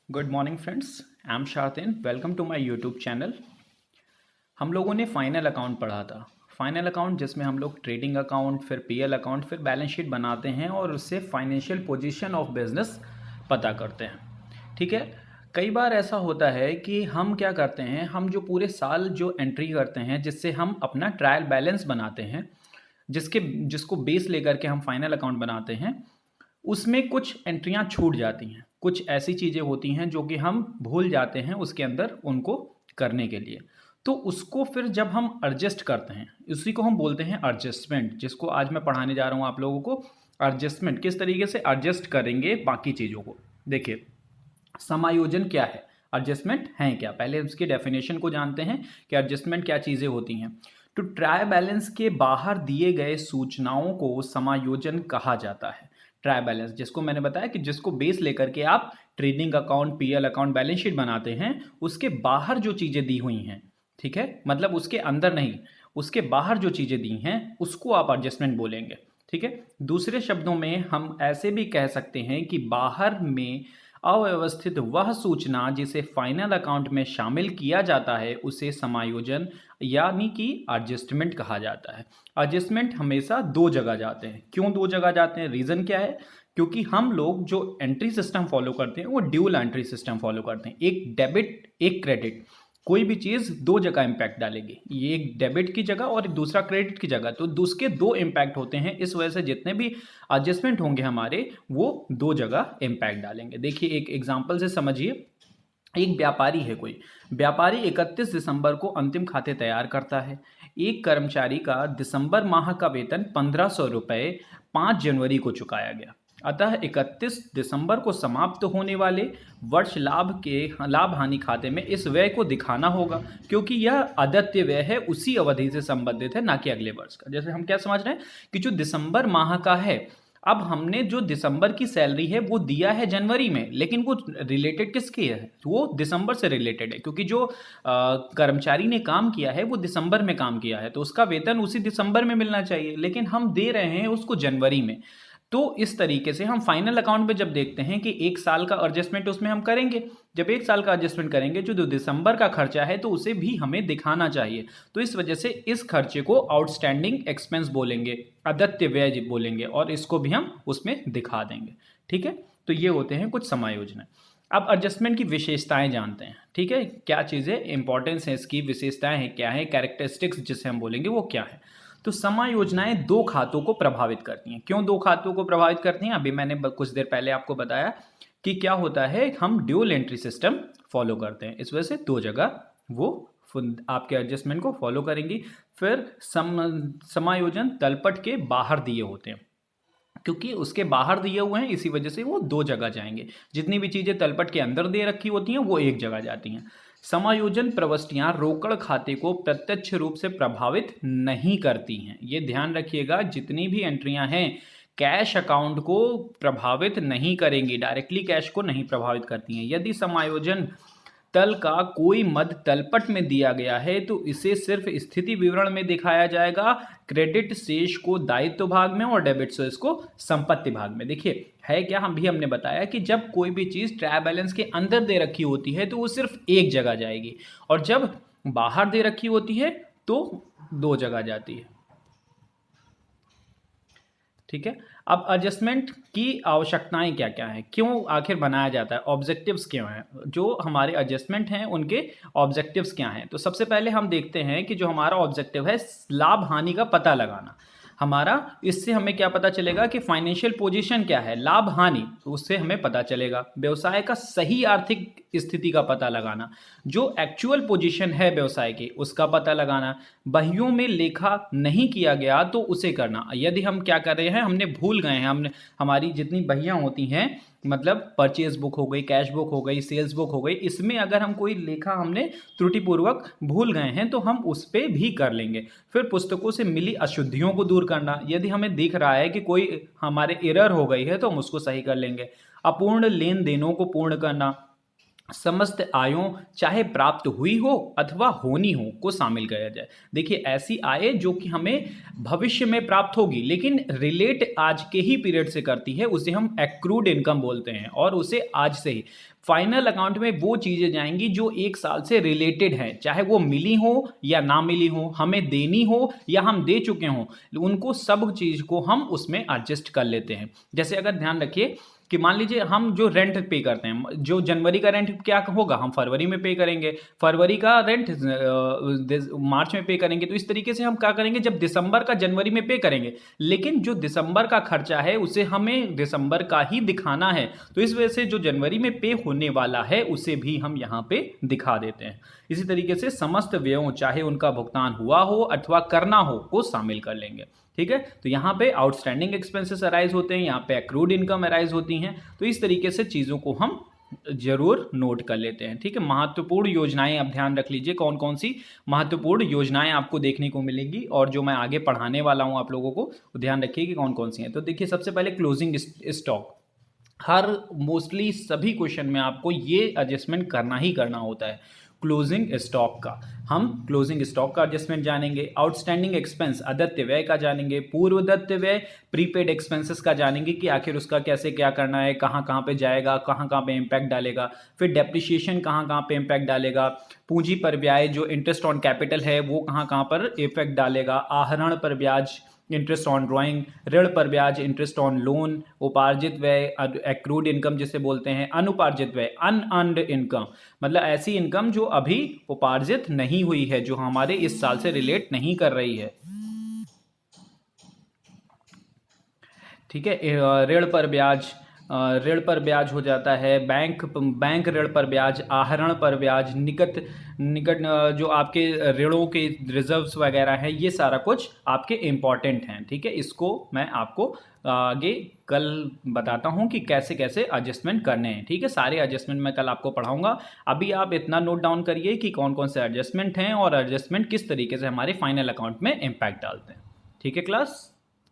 Good morning friends, I am Shatin. Welcome to my YouTube channel. हम लोगों ने final account पढ़ा था। फाइनल अकाउंट जिसमें हम लोग ट्रेडिंग अकाउंट, फिर पीएल अकाउंट, फिर बैलेंस शीट बनाते हैं और उससे फाइनेंशियल पोजीशन ऑफ बिजनेस पता करते हैं। ठीक है। कई बार ऐसा होता है कि हम क्या करते हैं, हम जो पूरे साल जो एंट्री करते हैं जिससे हम अपना ट्रायल बैलेंस बनाते हैं, जिसको बेस लेकर के हम फाइनल अकाउंट बनाते हैं, उसमें कुछ एंट्रियाँ छूट जाती हैं। कुछ ऐसी चीज़ें होती हैं जो कि हम भूल जाते हैं उसके अंदर उनको करने के लिए। तो उसको फिर जब हम एडजस्ट करते हैं, उसी को हम बोलते हैं एडजस्टमेंट, जिसको आज मैं पढ़ाने जा रहा हूँ आप लोगों को। एडजस्टमेंट किस तरीके से एडजस्ट करेंगे बाकी चीज़ों को। देखिए, समायोजन क्या है, एडजस्टमेंट है क्या, पहले उसकी डेफिनेशन को जानते हैं कि एडजस्टमेंट क्या चीज़ें होती हैं। तो ट्राई बैलेंस के बाहर दिए गए सूचनाओं को समायोजन कहा जाता है। ट्राई बैलेंस जिसको मैंने बताया कि जिसको बेस लेकर के आप trading account, PL account, balance sheet बनाते हैं, उसके बाहर जो चीज़ें दी हुई हैं, ठीक है, मतलब उसके अंदर नहीं, उसके बाहर जो चीज़ें दी हैं उसको आप एडजस्टमेंट बोलेंगे। ठीक है। दूसरे शब्दों में हम ऐसे भी कह सकते हैं कि बाहर में अव्यवस्थित वह सूचना जिसे फाइनल अकाउंट में शामिल किया जाता है उसे समायोजन यानी कि एडजस्टमेंट कहा जाता है। एडजस्टमेंट हमेशा दो जगह जाते हैं। क्यों दो जगह जाते हैं, रीज़न क्या है? क्योंकि हम लोग जो एंट्री सिस्टम फॉलो करते हैं वो ड्यूल एंट्री सिस्टम फॉलो करते हैं। एक डेबिट, एक क्रेडिट। कोई भी चीज़ दो जगह इम्पैक्ट डालेगी, ये एक डेबिट की जगह और दूसरा क्रेडिट की जगह, तो उसके दो इम्पैक्ट होते हैं। इस वजह से जितने भी एडजस्टमेंट होंगे हमारे, वो दो जगह इम्पैक्ट डालेंगे। देखिए, एक एग्जांपल से समझिए। एक व्यापारी है, कोई व्यापारी 31 दिसंबर को अंतिम खाते तैयार करता है। एक कर्मचारी का दिसंबर माह का वेतन 1500 रुपये 5 जनवरी को चुकाया गया। अतः 31 दिसंबर को समाप्त होने वाले वर्ष लाभ हानि खाते में इस व्यय को दिखाना होगा, क्योंकि यह आदत्य व्यय है, उसी अवधि से संबंधित है, ना कि अगले वर्ष का। जैसे हम क्या समझ रहे हैं कि जो दिसंबर माह का है, अब हमने जो दिसंबर की सैलरी है वो दिया है जनवरी में, लेकिन वो रिलेटेड किसकी है, वो दिसंबर से रिलेटेड है, क्योंकि जो कर्मचारी ने काम किया है वो दिसंबर में काम किया है, तो उसका वेतन उसी दिसंबर में मिलना चाहिए, लेकिन हम दे रहे हैं उसको जनवरी में। तो इस तरीके से हम फाइनल अकाउंट में जब देखते हैं कि एक साल का एडजस्टमेंट उसमें हम करेंगे, जब एक साल का एडजस्टमेंट करेंगे, जो दिसंबर का खर्चा है तो उसे भी हमें दिखाना चाहिए। तो इस वजह से इस खर्चे को आउटस्टैंडिंग एक्सपेंस बोलेंगे, अदत्य व्यय बोलेंगे, और इसको भी हम उसमें दिखा देंगे। ठीक है। तो ये होते हैं कुछ समायोजन। अब एडजस्टमेंट की विशेषताएं जानते हैं। ठीक है, क्या चीज़ें इंपॉर्टेंस है इसकी, विशेषताएं हैं क्या है, कैरेक्टरिस्टिक्स जिसे हम बोलेंगे वो क्या है। तो समायोजनाएं दो खातों को प्रभावित करती हैं। क्यों दो खातों को प्रभावित करती हैं? अभी मैंने कुछ देर पहले आपको बताया कि क्या होता है, हम ड्यूल एंट्री सिस्टम फॉलो करते हैं, इस वजह से दो जगह वो आपके एडजस्टमेंट को फॉलो करेंगी। फिर समायोजन तलपट के बाहर दिए होते हैं, क्योंकि उसके बाहर दिए हुए हैं, इसी वजह से वो दो जगह जाएंगे। जितनी भी चीज़ें तलपट के अंदर दे रखी होती हैं वो एक जगह जाती हैं। समायोजन प्रविष्टियां रोकड़ खाते को प्रत्यक्ष रूप से प्रभावित नहीं करती हैं। ये ध्यान रखिएगा, जितनी भी एंट्रियां हैं कैश अकाउंट को प्रभावित नहीं करेंगी, डायरेक्टली कैश को नहीं प्रभावित करती हैं। यदि समायोजन तल का कोई मद तलपट में दिया गया है तो इसे सिर्फ स्थिति विवरण में दिखाया जाएगा, क्रेडिट शेष को दायित्व भाग में और डेबिट शेष को संपत्ति भाग में। देखिए, है क्या, हमने बताया कि जब कोई भी चीज़ ट्रायल बैलेंस के अंदर दे रखी होती है तो वो सिर्फ एक जगह जाएगी, और जब बाहर दे रखी होती है तो दो जगह जाती है। ठीक है। अब एडजस्टमेंट की आवश्यकताएं क्या क्या है, क्यों आखिर बनाया जाता है, ऑब्जेक्टिव्स क्यों हैं, जो हमारे एडजस्टमेंट हैं उनके ऑब्जेक्टिव्स क्या हैं। तो सबसे पहले हम देखते हैं कि जो हमारा ऑब्जेक्टिव है लाभ हानि का पता लगाना हमारा, इससे हमें क्या पता चलेगा कि फाइनेंशियल पोजीशन क्या है, लाभ हानि, तो उससे हमें पता चलेगा। व्यवसाय का सही आर्थिक स्थिति का पता लगाना, जो एक्चुअल पोजीशन है व्यवसाय की उसका पता लगाना। बहियों में लेखा नहीं किया गया तो उसे करना। यदि हम क्या कर रहे हैं, हमने भूल गए हैं, हमने हमारी जितनी बहियां होती हैं, मतलब परचेज बुक हो गई, कैश बुक हो गई, सेल्स बुक हो गई, इसमें अगर हम कोई लेखा हमने त्रुटिपूर्वक भूल गए हैं तो हम उस पर भी कर लेंगे। फिर पुस्तकों से मिली अशुद्धियों को दूर करना, यदि हमें दिख रहा है कि कोई हमारे एरर हो गई है तो हम उसको सही कर लेंगे। अपूर्ण लेन देनों को पूर्ण करना, समस्त आयों चाहे प्राप्त हुई हो अथवा होनी हो को शामिल किया जाए। देखिए, ऐसी आय जो कि हमें भविष्य में प्राप्त होगी लेकिन रिलेट आज के ही पीरियड से करती है, उसे हम एक्रूड इनकम बोलते हैं, और उसे आज से ही फाइनल अकाउंट में वो चीज़ें जाएंगी जो एक साल से रिलेटेड हैं, चाहे वो मिली हो या ना मिली हो, हमें देनी हो या हम दे चुके हों, उनको सब चीज़ को हम उसमें एडजस्ट कर लेते हैं। जैसे अगर ध्यान रखिए कि मान लीजिए हम जो रेंट पे करते हैं, जो जनवरी का रेंट क्या होगा, हम फरवरी में पे करेंगे, फरवरी का रेंट मार्च में पे करेंगे। तो इस तरीके से हम क्या करेंगे, जब दिसंबर का जनवरी में पे करेंगे, लेकिन जो दिसंबर का खर्चा है उसे हमें दिसंबर का ही दिखाना है, तो इस वजह से जो जनवरी में पे होने वाला है उसे भी हम यहाँ पे दिखा देते हैं। इसी तरीके से समस्त व्ययों, चाहे उनका भुगतान हुआ हो अथवा करना हो, को शामिल कर लेंगे। ठीक है, तो यहाँ पे आउटस्टैंडिंग एक्सपेंसेस अराइज होते हैं, यहाँ पे एक्रूड इनकम अराइज होती हैं। तो इस तरीके से चीज़ों को हम जरूर नोट कर लेते हैं। ठीक है, महत्वपूर्ण योजनाएं आप ध्यान रख लीजिए, कौन कौन सी महत्वपूर्ण योजनाएं आपको देखने को मिलेंगी और जो मैं आगे पढ़ाने वाला हूं आप लोगों को, ध्यान रखिए कि कौन कौन सी हैं। तो देखिए, सबसे पहले क्लोजिंग स्टॉक। हर मोस्टली सभी क्वेश्चन में आपको ये एडजस्टमेंट करना ही करना होता है, क्लोजिंग स्टॉक का। हम क्लोजिंग स्टॉक का एडजस्टमेंट जानेंगे, आउटस्टैंडिंग एक्सपेंस अदत्य व्यय का जानेंगे, पूर्व दत्य व्यय प्रीपेड एक्सपेंसेस का जानेंगे कि आखिर उसका कैसे क्या करना है, कहाँ कहाँ पे जाएगा, कहाँ कहाँ पे इम्पैक्ट डालेगा, फिर डेप्रिसिएशन कहाँ कहाँ पे इम्पैक्ट डालेगा, पूंजी पर ब्याज जो इंटरेस्ट ऑन कैपिटल है वो कहाँ कहाँ पर इफेक्ट डालेगा, आहरण पर ब्याज इंटरेस्ट ऑन ड्राइंग, ऋण पर ब्याज इंटरेस्ट ऑन लोन, उपार्जित व्यय एक्रूड इनकम जिसे बोलते हैं, अनुपार्जित व्यय अनअर्न्ड इनकम, मतलब ऐसी इनकम जो अभी उपार्जित नहीं हुई है, जो हमारे इस साल से रिलेट नहीं कर रही है। ठीक है, ऋण पर ब्याज, ऋण पर ब्याज हो जाता है, बैंक ऋण पर ब्याज, आहरण पर ब्याज, निकट निकट जो आपके ऋणों के रिजर्व्स वगैरह हैं, ये सारा कुछ आपके इम्पॉर्टेंट हैं। ठीक है, इसको मैं आपको आगे कल बताता हूँ कि कैसे कैसे एडजस्टमेंट करने हैं। ठीक है, सारे एडजस्टमेंट मैं कल आपको पढ़ाऊंगा। अभी आप इतना नोट डाउन करिए कि कौन कौन से एडजस्टमेंट हैं और एडजस्टमेंट किस तरीके से हमारे फाइनल अकाउंट में इम्पैक्ट डालते हैं। ठीक है क्लास।